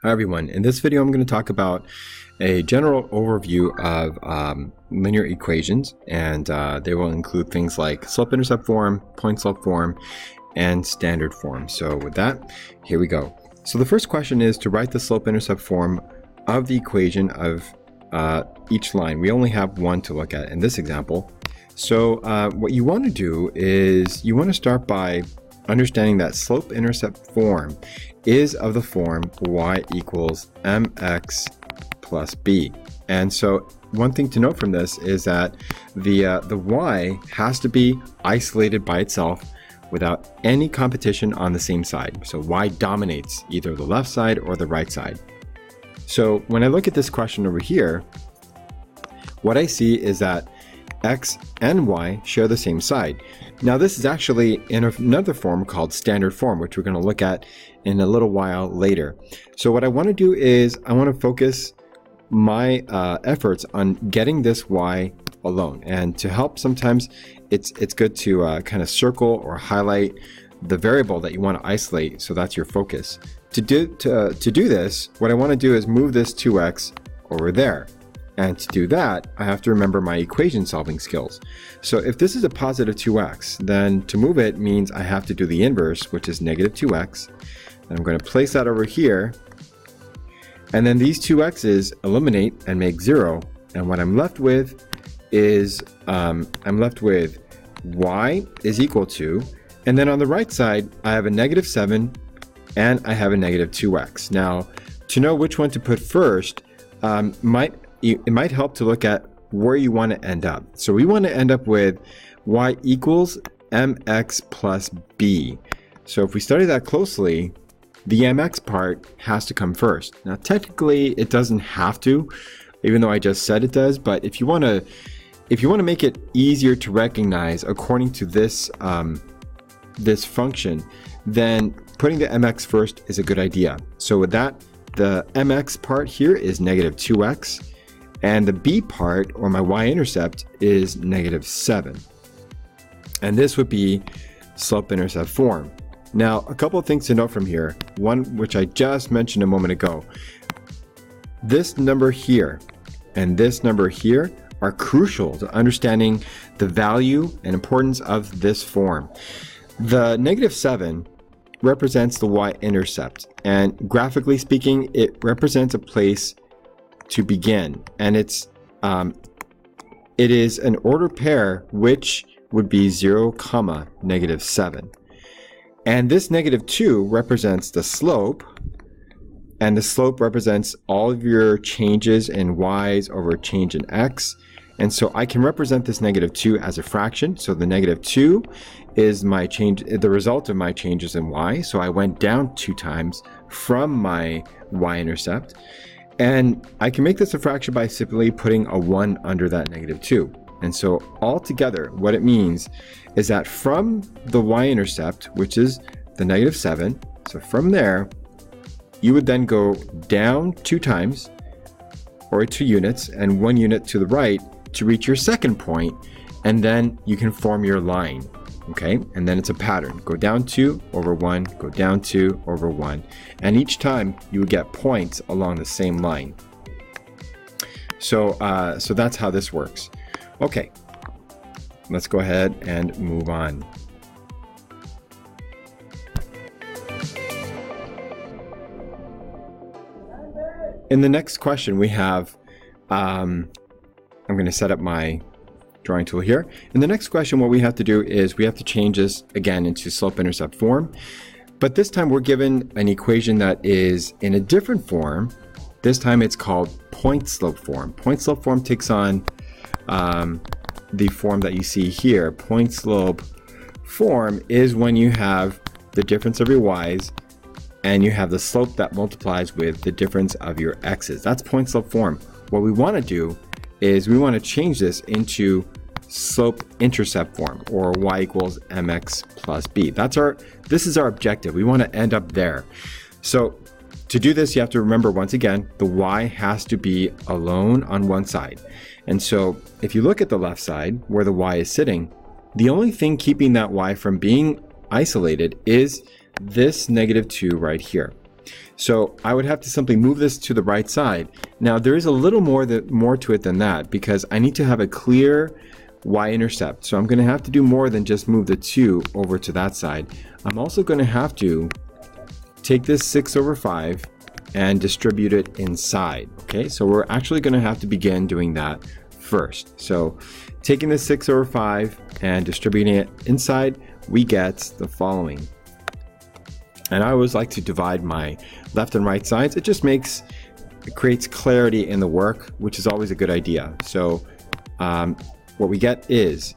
Hi everyone, in this video I'm going to talk about a general overview of linear equations, and they will include things like slope-intercept form, point-slope form, and standard form. So with that, here we go. So the first question is to write the slope-intercept form of the equation of each line. We only have one to look at in this example. So what you want to do is you want to start by understanding that slope-intercept form is of the form y equals mx plus b. And so one thing to note from this is that the y has to be isolated by itself without any competition on the same side. So y dominates either the left side or the right side. So when I look at this question over here, what I see is that x and y share the same side. Now this is actually in another form called standard form, which we're going to look at in a little while later. So what I want to do is I want to focus my efforts on getting this y alone. And to help, sometimes it's good to kind of circle or highlight the variable that you want to isolate, so that's your focus. To do this, what I want to do is move this 2x over there. And to do that, I have to remember my equation solving skills. So if this is a positive 2x, then to move it means I have to do the inverse, which is negative 2x. And I'm going to place that over here. And then these 2x's eliminate and make 0. And what I'm left with is, I'm left with y is equal to, and then on the right side, I have a negative 7 and I have a negative 2x. Now, to know which one to put first, it might help to look at where you want to end up. So we want to end up with y equals mx plus b. So if we study that closely, the mx part has to come first. Now technically it doesn't have to, even though I just said it does, but if you want to make it easier to recognize according to this this function, then putting the mx first is a good idea. So with that, the mx part here is negative 2x. And the b part, or my y-intercept, is negative 7. And this would be slope-intercept form. Now, a couple of things to note from here. One, which I just mentioned a moment ago. This number here and this number here are crucial to understanding the value and importance of this form. The negative 7 represents the y-intercept. And graphically speaking, it represents a place to begin, and it is an order pair, which would be 0, negative 7. And this negative 2 represents the slope, and the slope represents all of your changes in y's over change in x. And so I can represent this negative 2 as a fraction. So the negative 2 is my change, the result of my changes in y. So I went down 2 times from my y-intercept. And I can make this a fraction by simply putting a 1 under that negative 2. And so altogether, what it means is that from the y-intercept, which is the negative 7, so from there, you would then go down 2 times, or 2 units, and 1 unit to the right to reach your second point, and then you can form your line. Okay, and then it's a pattern. Go down 2 over 1, go down 2 over 1. And each time you would get points along the same line. So, so that's how this works. Okay, let's go ahead and move on. In the next question we have, I'm going to set up my drawing tool here. In the next question, what we have to do is we have to change this again into slope-intercept form. But this time we're given an equation that is in a different form. This time it's called point-slope form. Point-slope form takes on the form that you see here. Point-slope form is when you have the difference of your y's and you have the slope that multiplies with the difference of your x's. That's point-slope form. What we want to do is we want to change this into slope-intercept form, or y equals mx plus b. This is our objective. We want to end up there. So to do this, you have to remember, once again, the y has to be alone on one side. And so if you look at the left side where the y is sitting, the only thing keeping that y from being isolated is this negative 2 right here. So I would have to simply move this to the right side. Now there is a little more to it than that, because I need to have a clear y-intercept. So I'm going to have to do more than just move the 2 over to that side. I'm also going to have to take this 6/5 and distribute it inside. Okay, so we're actually going to have to begin doing that first. So taking this 6/5 and distributing it inside, we get the following. And I always like to divide my left and right sides. It creates clarity in the work, which is always a good idea. So what we get is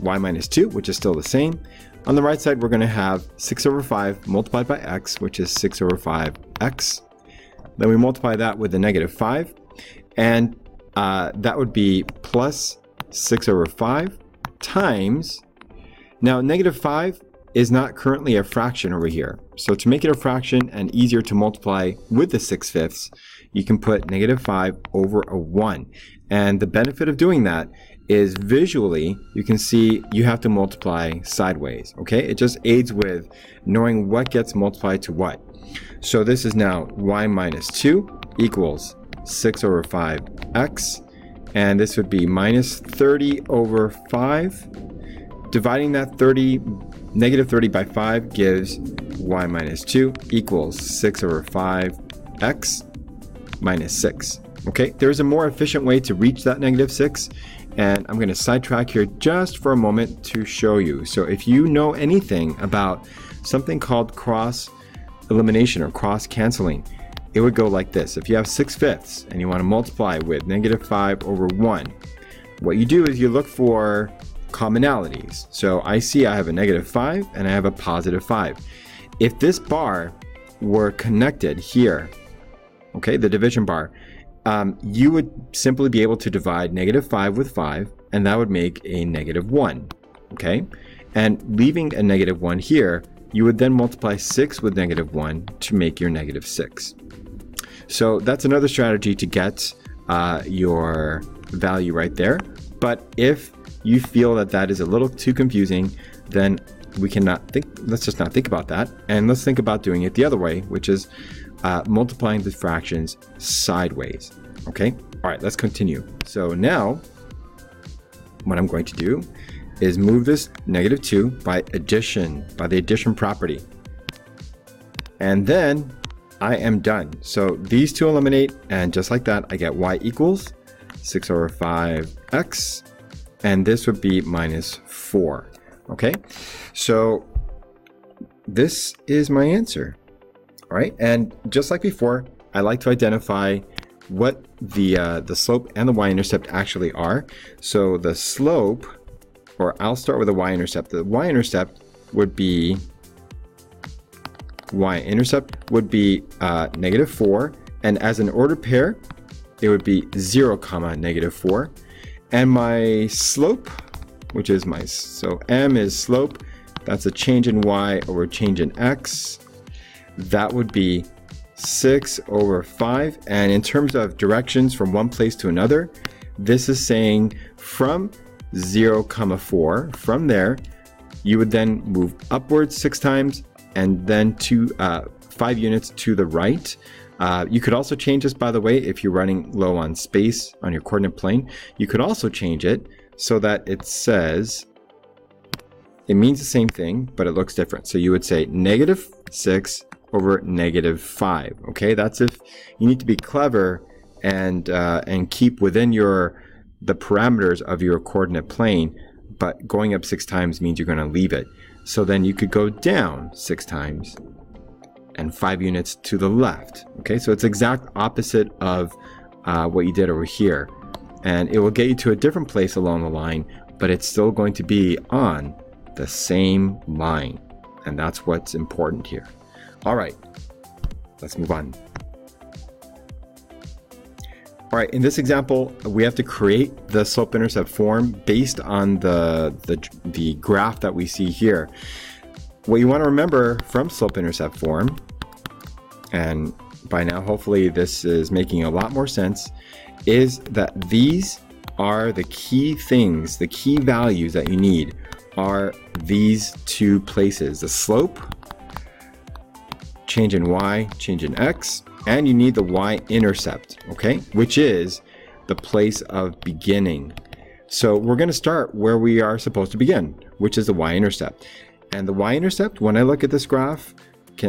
y minus 2, which is still the same. On the right side, we're going to have 6/5 multiplied by x, which is 6/5x. Then we multiply that with the -5, and that would be plus 6/5 times. Now, -5 is not currently a fraction over here. So to make it a fraction and easier to multiply with the 6/5, you can put -5 over a 1. And the benefit of doing that is visually, you can see you have to multiply sideways, okay? It just aids with knowing what gets multiplied to what. So this is now y minus 2 equals 6/5x, and this would be minus 30/5. Dividing that -30 by 5 gives y minus 2 equals 6/5x minus 6. Okay, there's a more efficient way to reach that -6, and I'm going to sidetrack here just for a moment to show you. So if you know anything about something called cross elimination or cross canceling, it would go like this. If you have 6/5 and you want to multiply with -5 over 1, what you do is you look for commonalities. So I see I have a -5 and I have a +5. If this bar were connected here, okay, the division bar, you would simply be able to divide -5 with 5, and that would make a -1, okay? And leaving a -1 here, you would then multiply 6 with -1 to make your -6. So that's another strategy to get your value right there. But if you feel that that is a little too confusing, then let's just not think about that, and let's think about doing it the other way, which is multiplying the fractions sideways. Okay, all right, let's continue. So now what I'm going to do is move this -2 by addition, by the addition property, and then I am done. So these two eliminate, and just like that, I get y equals 6/5x, and this would be -4. Okay, so this is my answer. All right, and just like before, I like to identify what the slope and the y-intercept actually are. So the slope, or I'll start with the y-intercept. The y-intercept would be -4, and as an ordered pair, it would be 0, -4. And my slope, which is so m is slope, that's a change in y over change in x. That would be 6/5. And in terms of directions from one place to another, this is saying from 0, 4, from there, you would then move upwards 6 times, and then 5 units to the right. You could also change this, by the way, if you're running low on space on your coordinate plane. You could also change it so that it says, it means the same thing, but it looks different. So you would say -6 over -5. Okay, that's if you need to be clever and keep within the parameters of your coordinate plane, but going up 6 times means you're going to leave it. So then you could go down 6 times and 5 units to the left. Okay, so it's exact opposite of what you did over here, and it will get you to a different place along the line, but it's still going to be on the same line, and that's what's important here. All right, let's move on. All right, in this example, we have to create the slope-intercept form based on the graph that we see here. What you want to remember from slope-intercept form, and by now hopefully this is making a lot more sense, is that these are the key things, the key values that you need are these two places, the slope change in y, change in x, and you need the y-intercept, okay, which is the place of beginning. So we're going to start where we are supposed to begin, which is the y-intercept. And the y-intercept, when I look at this graph,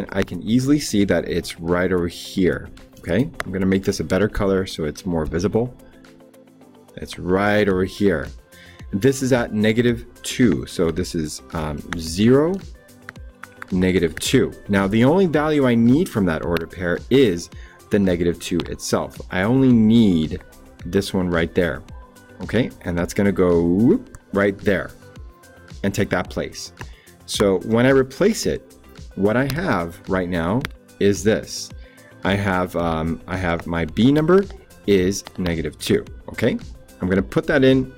I can easily see that it's right over here, okay? I'm going to make this a better color so it's more visible. It's right over here. This is at -2, so this is 0, -2. Now the only value I need from that order pair is the -2 itself. I only need this one right there, okay? And that's going to go right there and take that place. So when I replace it, what I have right now is this. I have my B number is -2, okay? I'm going to put that in,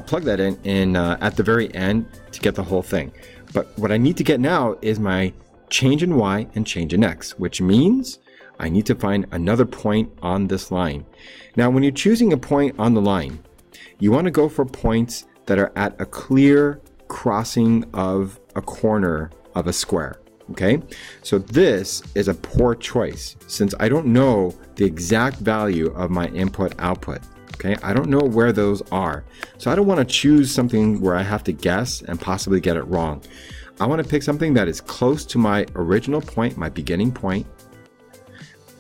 plug that in at the very end to get the whole thing. But what I need to get now is my change in y and change in x, which means I need to find another point on this line. Now, when you're choosing a point on the line, you want to go for points that are at a clear crossing of a corner of a square. Okay, so this is a poor choice since I don't know the exact value of my input output. Okay, I don't know where those are. So I don't want to choose something where I have to guess and possibly get it wrong. I want to pick something that is close to my original point, my beginning point,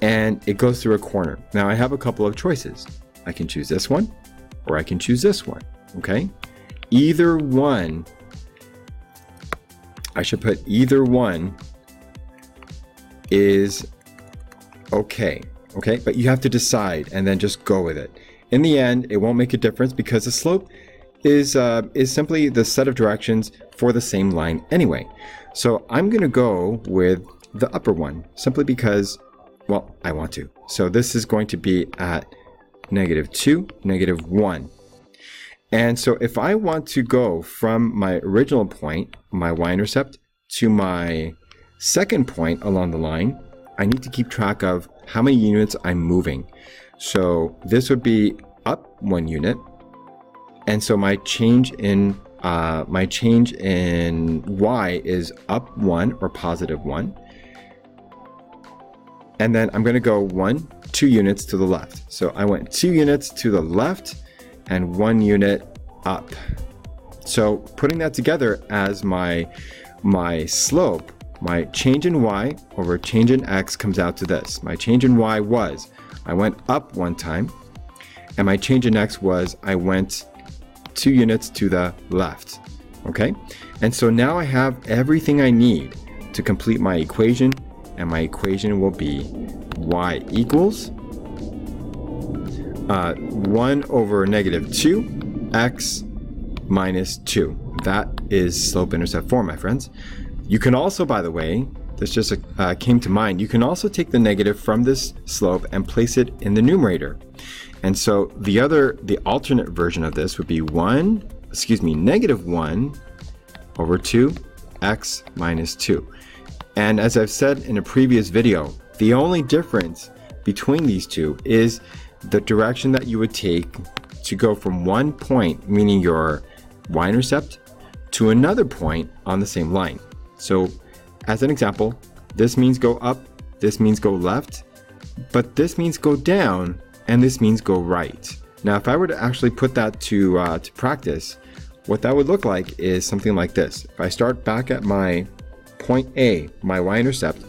and it goes through a corner. Now I have a couple of choices. I can choose this one or I can choose this one. Okay, either one. I should put either one is okay, but you have to decide and then just go with it. In the end, it won't make a difference because the slope is simply the set of directions for the same line anyway. So I'm going to go with the upper one simply because, well, I want to. So this is going to be at -2, -1. And so if I want to go from my original point, my y-intercept, to my second point along the line, I need to keep track of how many units I'm moving. So this would be up 1 unit. And so my change in y is up 1 or +1. And then I'm going to go 2 units to the left. So I went 2 units to the left and 1 unit up. So putting that together as my slope, my change in y over change in x comes out to this. My change in y was I went up 1 time, and my change in x was I went 2 units to the left. Okay, and so now I have everything I need to complete my equation, and my equation will be y equals 1 over -2 x minus 2. That is slope-intercept form, my friends. You can also, by the way, this just came to mind, you can also take the negative from this slope and place it in the numerator. And so the alternate version of this would be -1 over 2 x minus 2. And as I've said in a previous video, the only difference between these two is the direction that you would take to go from one point, meaning your y-intercept, to another point on the same line. So as an example, this means go up, this means go left, but this means go down, and this means go right. Now, if I were to actually put that to practice, what that would look like is something like this. If I start back at my point A, my y-intercept,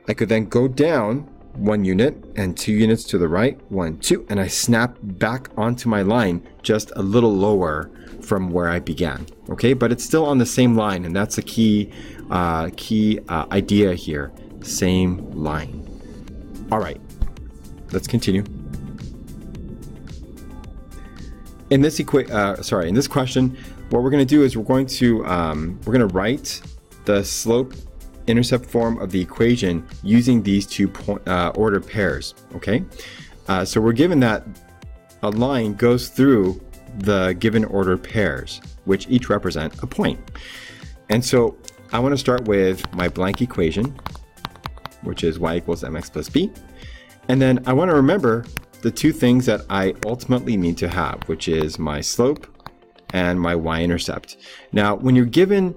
I could then go down 1 unit and 2 units to the right, 1, 2, and I snap back onto my line just a little lower from where I began. Okay, but it's still on the same line, and that's the key idea here. Same line. All right, let's continue. In this question, what we're going to do is we're going to write the slope-intercept form of the equation using these two order pairs. Okay, so we're given that a line goes through the given order pairs, which each represent a point. And so I want to start with my blank equation, which is y equals mx plus b. And then I want to remember the two things that I ultimately need to have, which is my slope and my y-intercept. Now, when you're given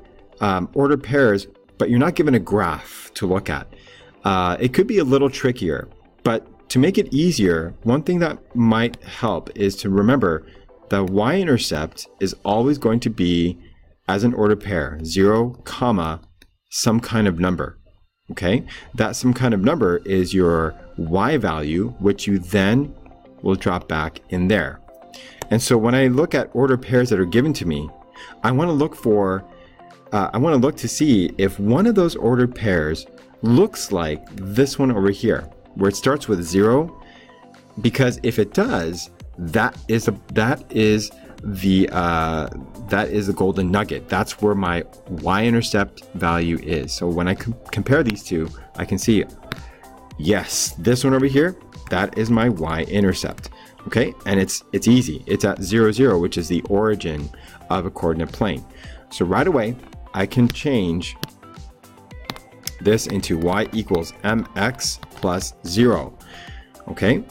order pairs, but you're not given a graph to look at. It could be a little trickier, but to make it easier, one thing that might help is to remember the y-intercept is always going to be as an ordered pair, 0, comma, some kind of number. Okay, that some kind of number is your y value, which you then will drop back in there. And so when I look at ordered pairs that are given to me, I want to look to see if one of those ordered pairs looks like this one over here, where it starts with 0, because if it does, that is the golden nugget. That's where my y-intercept value is. So when I compare these two, I can see, yes, this one over here, that is my y-intercept. Okay, and it's easy. It's at 0, 0, which is the origin of a coordinate plane. So right away, I can change this into y equals mx plus 0. Okay,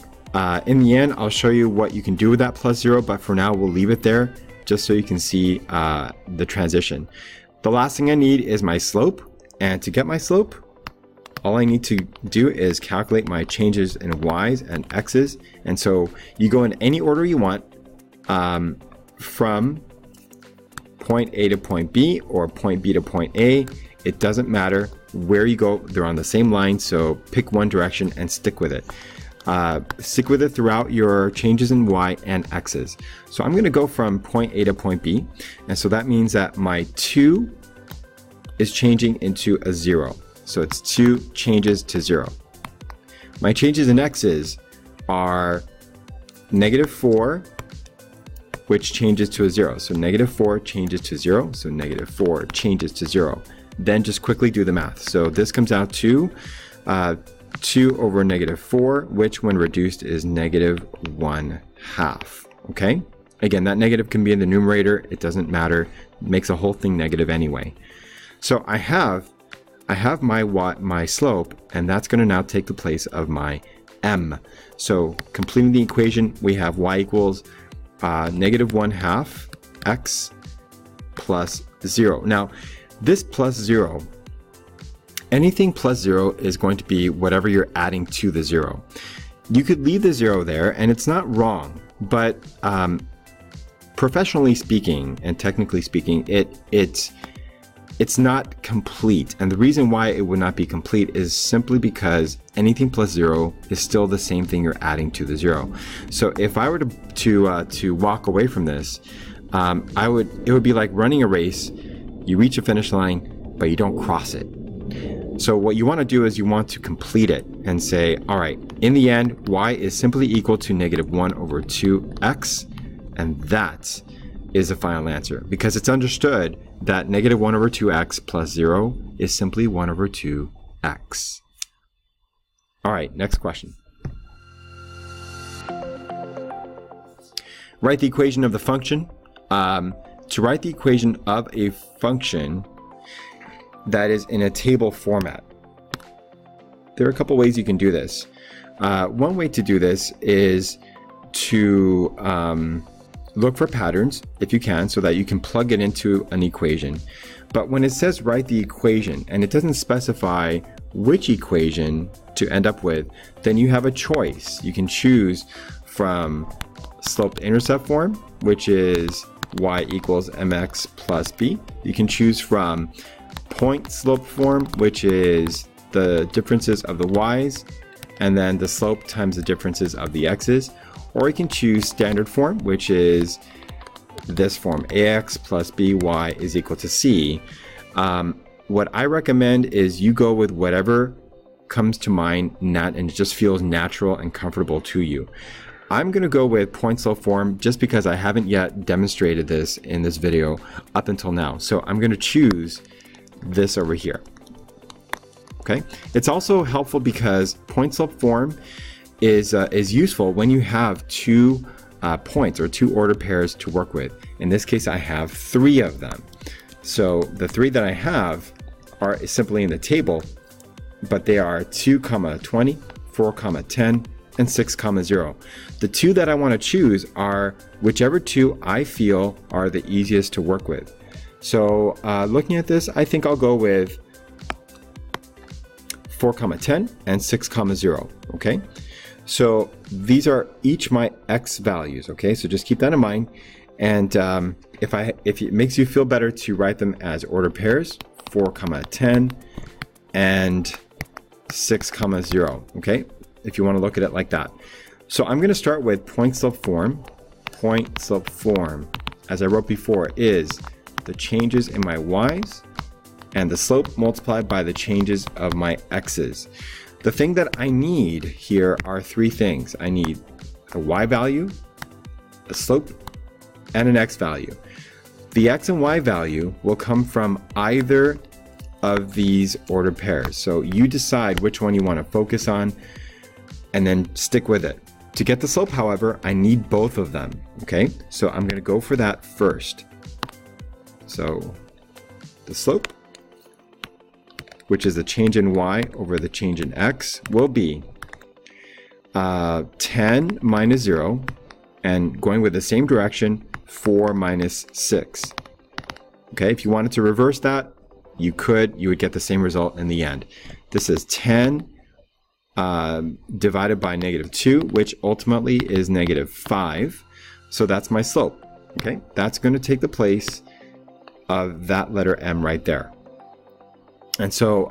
in the end, I'll show you what you can do with that plus 0, but for now, we'll leave it there just so you can see the transition. The last thing I need is my slope, and to get my slope, all I need to do is calculate my changes in y's and x's. And so you go in any order you want, from point A to point B or point B to point A. It doesn't matter where you go, they're on the same line, so pick one direction and stick with it. Stick with it throughout your changes in y and x's. So I'm going to go from point A to point B, and so that means that my 2 is changing into a 0. So it's 2 changes to 0. My changes in x's are -4, which changes to a 0. So -4 changes to 0. So -4 changes to 0. Then just quickly do the math. So this comes out to 2 over -4, which when reduced is -1/2. Okay? Again, that negative can be in the numerator. It doesn't matter. It makes the whole thing negative anyway. So I have my slope, and that's going to now take the place of my m. So completing the equation, we have y equals -1/2 x plus 0. Now, this plus 0, anything plus 0 is going to be whatever you're adding to the 0. You could leave the 0 there, and it's not wrong, but professionally speaking and technically speaking, it's not complete. And the reason why it would not be complete is simply because anything plus 0 is still the same thing you're adding to the 0. So if I were to walk away from this, it would be like running a race. You reach a finish line, but you don't cross it. So what you want to do is you want to complete it and say, all right, in the end, y is simply equal to -1/2x, and that is the final answer, because it's understood that -1/2x plus 0 is simply 1/2x. All right, next question. Write the equation of the function. To write the equation of a function that is in a table format, there are a couple ways you can do this. One way to do this is to look for patterns if you can, so that you can plug it into an equation. But when it says write the equation and it doesn't specify which equation to end up with, then you have a choice. You can choose from slope-intercept form, which is y equals mx plus b. You can choose from point slope form, which is the differences of the y's and then the slope times the differences of the x's. Or you can choose standard form, which is this form, ax plus by is equal to c. What I recommend is you go with whatever comes to mind and it just feels natural and comfortable to you. I'm going to go with Pointslope form just because I haven't yet demonstrated this in this video up until now. So I'm going to choose this over here. Okay. It's also helpful because Pointslope form is useful when you have two points or two order pairs to work with. In this case, I have 3 of them. So the 3 that I have are simply in the table, but they are 2, 20, 4, 10, and 6, 0. The 2 that I want to choose are whichever 2 I feel are the easiest to work with. So looking at this, I think I'll go with 4 comma 10, and 6 comma 0, okay? So these are each my x values, okay? So just keep that in mind. And if it makes you feel better to write them as order pairs, 4 comma 10 and 6 comma 0, okay? If you want to look at it like that. So I'm going to start with point slope form. Point slope form, as I wrote before, is the changes in my y's and the slope multiplied by the changes of my x's. The thing that I need here are three things. I need a y value, a slope, and an x value. The x and y value will come from either of these ordered pairs. So you decide which one you want to focus on and then stick with it. To get the slope, however, I need both of them, okay? So I'm going to go for that first. So the slope, which is the change in y over the change in x, will be 10 minus 0, and going with the same direction, 4 minus 6. Okay, if you wanted to reverse that, you would get the same result in the end. This is 10 divided by negative 2, which ultimately is negative 5. So that's my slope. Okay, that's going to take the place of that letter m right there. And so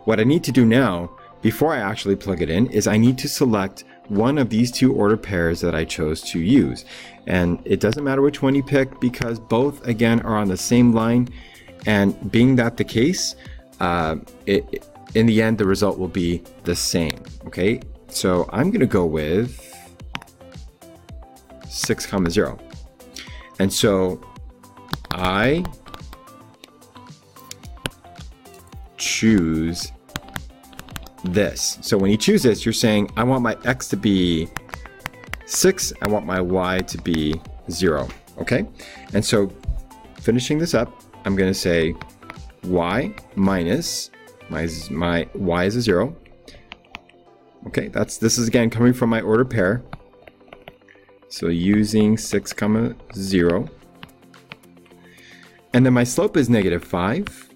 what I need to do now, before I actually plug it in, is I need to select one of these two ordered pairs that I chose to use. And it doesn't matter which one you pick because both, again, are on the same line. And being that the case, in the end, the result will be the same. Okay, so I'm going to go with 6 comma 0. And so I choose this. So when you choose this, you're saying, I want my x to be 6, I want my y to be 0, okay? And so finishing this up, I'm going to say y minus, my y is a 0. Okay, this is again coming from my ordered pair. So using 6 comma 0. And then my slope is negative 5.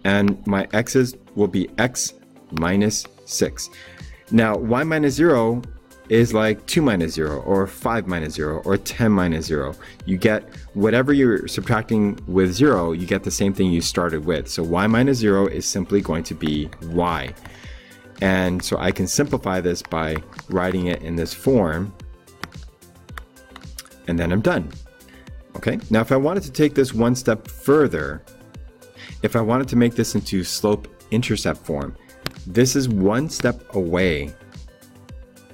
And my x's will be x minus 6. Now, y minus 0 is like 2 minus 0, or 5 minus 0, or 10 minus 0. You get whatever you're subtracting with 0, you get the same thing you started with. So y minus 0 is simply going to be y. And so I can simplify this by writing it in this form. And then I'm done. Okay, now if I wanted to take this one step further, if I wanted to make this into slope-intercept form, this is one step away.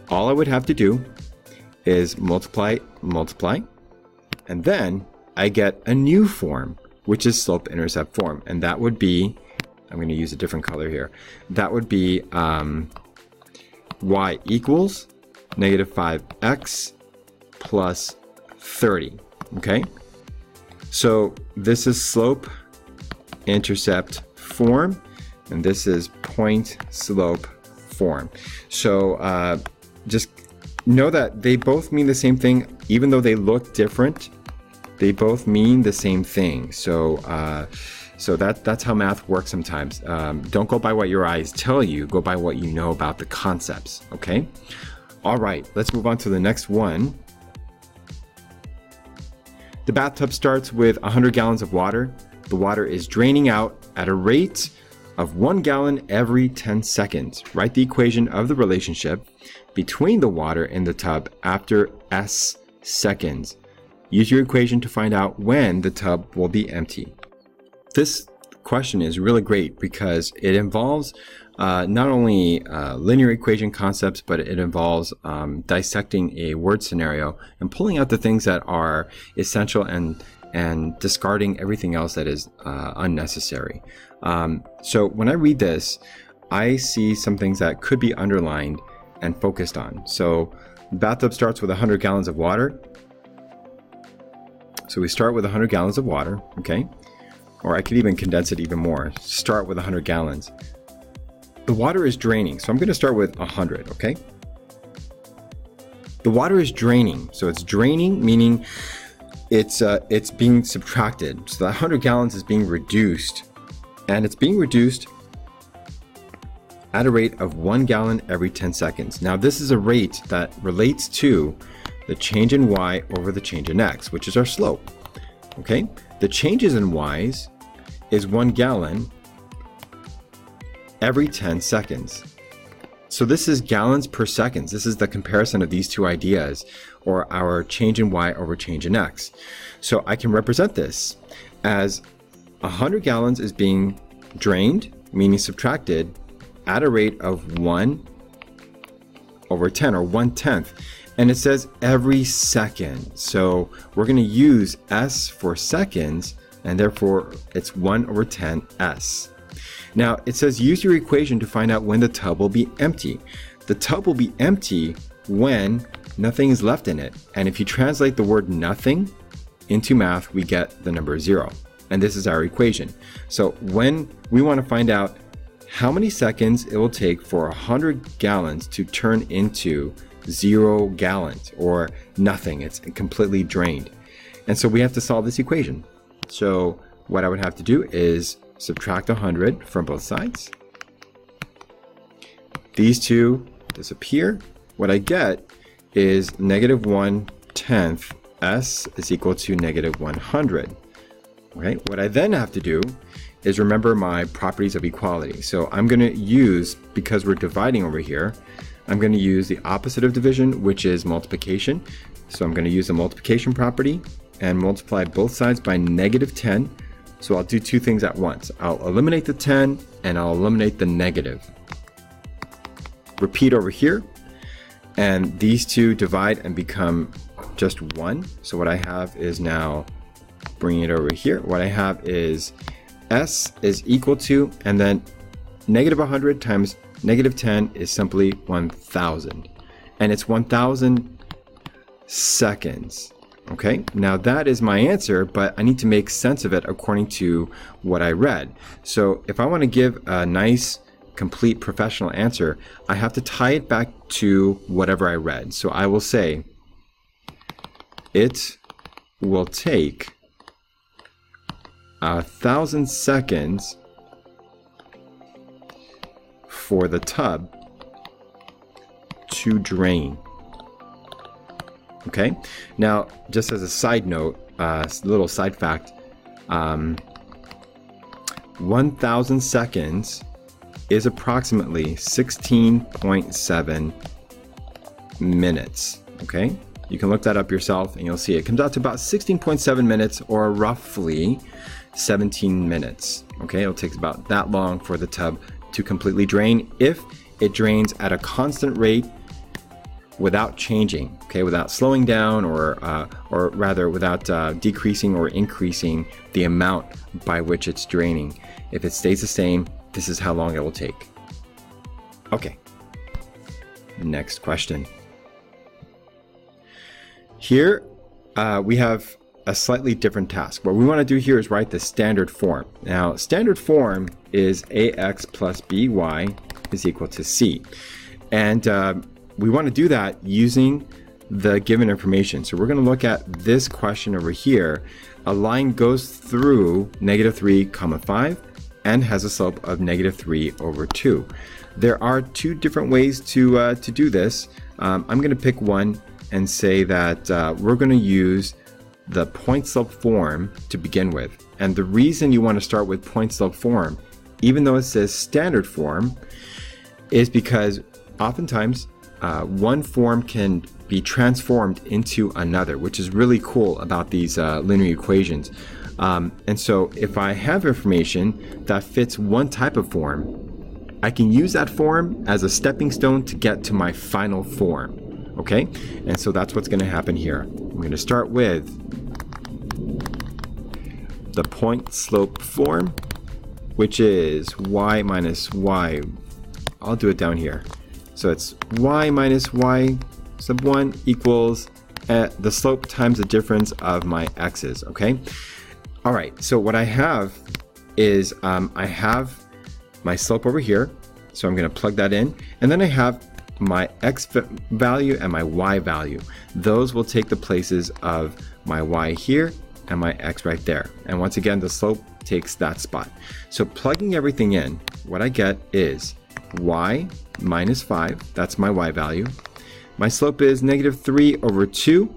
All I would have to do is multiply, and then I get a new form, which is slope-intercept form. And that would be, I'm going to use a different color here. That would be y equals negative 5x plus 30, okay? So this is slope-intercept form, and this is point slope form. So just know that they both mean the same thing, even though they look different. They both mean the same thing. So that's how math works sometimes. Don't go by what your eyes tell you. Go by what you know about the concepts. Okay. All right. Let's move on to the next one. The bathtub starts with 100 gallons of water. The water is draining out at a rate of 1 gallon every 10 seconds. Write the equation of the relationship between the water in the tub after S seconds. Use your equation to find out when the tub will be empty. This question is really great because it involves not only linear equation concepts, but it involves dissecting a word scenario and pulling out the things that are essential and discarding everything else that is unnecessary. So when I read this, I see some things that could be underlined and focused on. So the bathtub starts with 100 gallons of water. So we start with 100 gallons of water, okay? Or I could even condense it even more. Start with 100 gallons. The water is draining, so I'm going to start with 100, okay? The water is draining, so it's draining, meaning it's being subtracted. So that 100 gallons is being reduced, and it's being reduced at a rate of 1 gallon every 10 seconds. Now this is a rate that relates to the change in y over the change in x, which is our slope. Okay, the changes in y's is 1 gallon every 10 seconds. So this is gallons per second. This is the comparison of these two ideas, or our change in y over change in x. So I can represent this as 100 gallons is being drained, meaning subtracted, at a rate of 1 over 10, or 1/10. And it says every second. So we're going to use s for seconds, and therefore it's 1 over 10 s. Now it says use your equation to find out when the tub will be empty. The tub will be empty when nothing is left in it. And if you translate the word nothing into math, we get the number 0. And this is our equation. So when we want to find out how many seconds it will take for 100 gallons to turn into 0 gallons, or nothing, it's completely drained. And so we have to solve this equation. So what I would have to do is subtract 100 from both sides. These two disappear. What I get is negative 1/10 s is equal to negative 100. Okay, what I then have to do is remember my properties of equality. So I'm going to use, because we're dividing over here, I'm going to use the opposite of division, which is multiplication. So I'm going to use the multiplication property and multiply both sides by negative 10. So I'll do two things at once. I'll eliminate the 10 and I'll eliminate the negative. Repeat over here, and these two divide and become just 1. So what I have is, now bringing it over here, what I have is s is equal to, and then negative 100 times negative 10 is simply 1,000. And it's 1,000 seconds. Okay, now that is my answer, but I need to make sense of it according to what I read. So if I want to give a nice, complete, professional answer, I have to tie it back to whatever I read. So I will say, it will take 1,000 seconds for the tub to drain. Okay, now just as a side note, little side fact, 1,000 seconds is approximately 16.7 minutes. Okay, you can look that up yourself and you'll see it comes out to about 16.7 minutes, or roughly 17 minutes. Okay, it'll take about that long for the tub to completely drain, if it drains at a constant rate without changing, okay, without slowing down, or rather without decreasing or increasing the amount by which it's draining. If it stays the same, this is how long it will take. Okay, next question. Here we have a slightly different task. What we want to do here is write the standard form. Now, standard form is ax plus by is equal to c. And we want to do that using the given information. So we're going to look at this question over here. A line goes through negative 3, 5 and has a slope of negative 3 over 2. There are two different ways to do this. I'm going to pick one and say that we're going to use the point slope form to begin with. And the reason you want to start with point slope form, even though it says standard form, is because oftentimes one form can be transformed into another, which is really cool about these linear equations. And so if I have information that fits one type of form, I can use that form as a stepping stone to get to my final form. Okay, and so that's what's going to happen here. I'm going to start with the point slope form, which is y minus y. I'll do it down here. So it's y minus y sub 1 equals the slope times the difference of my x's. Okay, all right, so what I have is I have my slope over here, so I'm going to plug that in, and then I have my x value and my y value. Those will take the places of my y here and my x right there. And once again, the slope takes that spot. So plugging everything in, what I get is y minus 5. That's my y value. My slope is negative 3 over 2.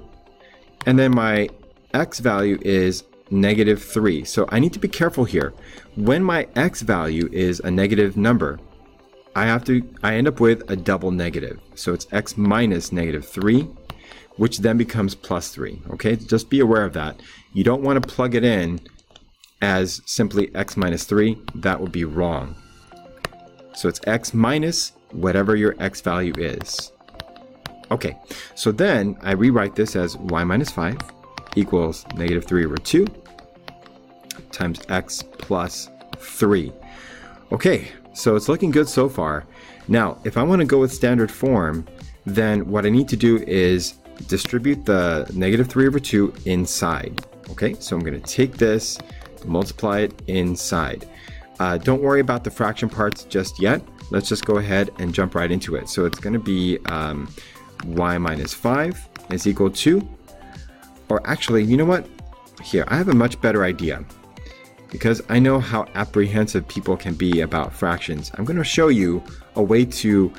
And then my x value is negative 3. So I need to be careful here. When my x value is a negative number, I end up with a double negative. So it's x minus negative 3, which then becomes plus 3. Okay, just be aware of that. You don't want to plug it in as simply x minus 3. That would be wrong. So it's x minus whatever your x value is. Okay, so then I rewrite this as y minus 5 equals negative 3 over 2 times x plus 3. Okay, so it's looking good so far. Now, if I want to go with standard form, then what I need to do is distribute the negative 3 over 2 inside. Okay, so I'm going to take this, multiply it inside. Don't worry about the fraction parts just yet. Let's just go ahead and jump right into it. So it's going to be y minus 5 is equal to, or actually, you know what? Here, I have a much better idea. Because I know how apprehensive people can be about fractions, I'm going to show you a way to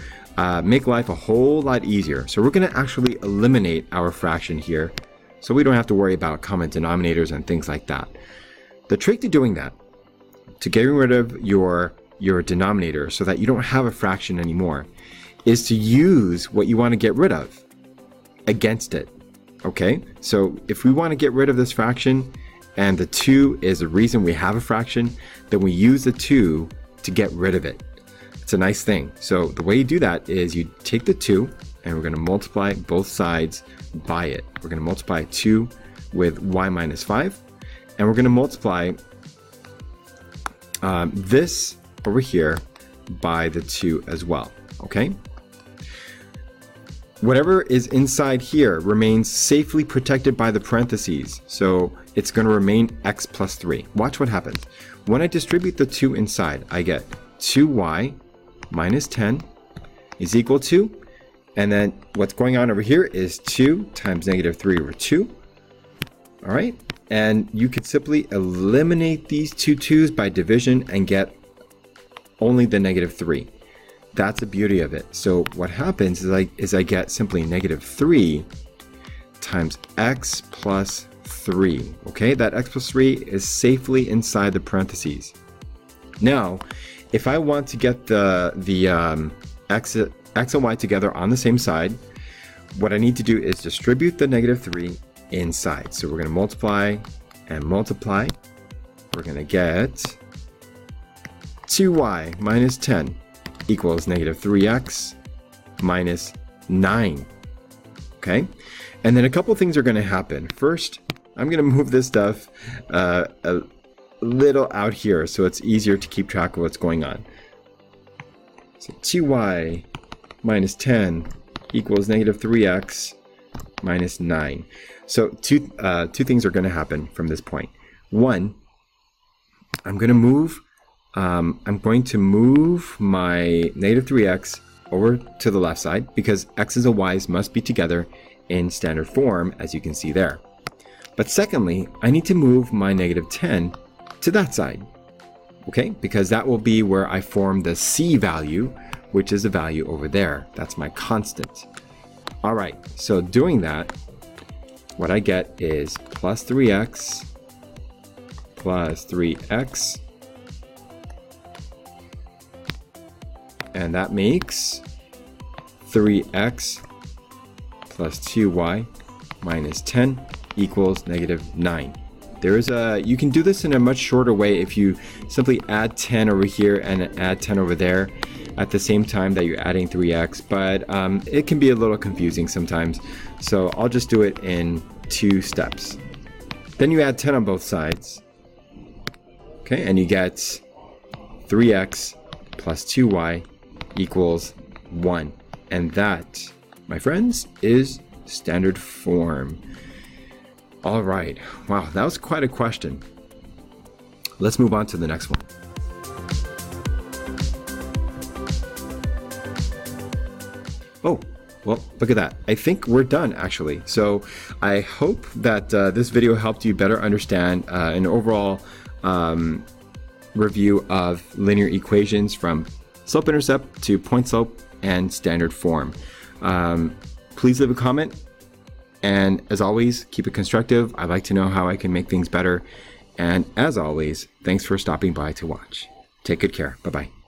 make life a whole lot easier. So we're going to actually eliminate our fraction here, so we don't have to worry about common denominators and things like that. The trick to doing that, to getting rid of your denominator so that you don't have a fraction anymore, is to use what you want to get rid of against it. Okay, so if we want to get rid of this fraction, and the 2 is the reason we have a fraction, then we use the 2 to get rid of it. It's a nice thing. So the way you do that is you take the 2 and we're going to multiply both sides by it. We're going to multiply 2 with y minus 5, and we're going to multiply this over here by the 2 as well. Okay? Whatever is inside here remains safely protected by the parentheses, so it's going to remain x plus 3. Watch what happens. When I distribute the 2 inside, I get 2y minus 10 is equal to, and then what's going on over here is 2 times negative 3 over 2. All right, and you could simply eliminate these two 2's by division and get only the negative 3. That's the beauty of it. So what happens is I get simply negative 3 times x plus 3. Okay, that x plus 3 is safely inside the parentheses. Now, if I want to get the x and y together on the same side, what I need to do is distribute the negative 3 inside. So we're going to multiply and multiply. We're going to get 2y minus 10 equals negative 3x minus 9. Okay, and then a couple things are going to happen. First, I'm going to move this stuff a little out here so it's easier to keep track of what's going on. So 2y minus 10 equals negative 3x minus 9. So two things are going to happen from this point. One, I'm going to move my negative 3x over to the left side because x's and y's must be together in standard form, as you can see there. But secondly, I need to move my negative 10 to that side, okay? Because that will be where I form the c value, which is the value over there. That's my constant. All right, so doing that, what I get is plus 3x plus 3x, and that makes 3x plus 2y minus 10 equals negative 9. You can do this in a much shorter way if you simply add 10 over here and add 10 over there at the same time that you're adding 3x, but it can be a little confusing sometimes. So I'll just do it in 2 steps. Then you add 10 on both sides. Okay, and you get 3x plus 2y equals 1. And that, my friends, is standard form. All right. Wow, that was quite a question. Let's move on to the next one. Oh, well, look at that. I think we're done, actually. So I hope that this video helped you better understand an overall review of linear equations from Slopeintercept to Pointslope and standard form. Please leave a comment. And as always, keep it constructive. I'd like to know how I can make things better. And as always, thanks for stopping by to watch. Take good care. Bye-bye.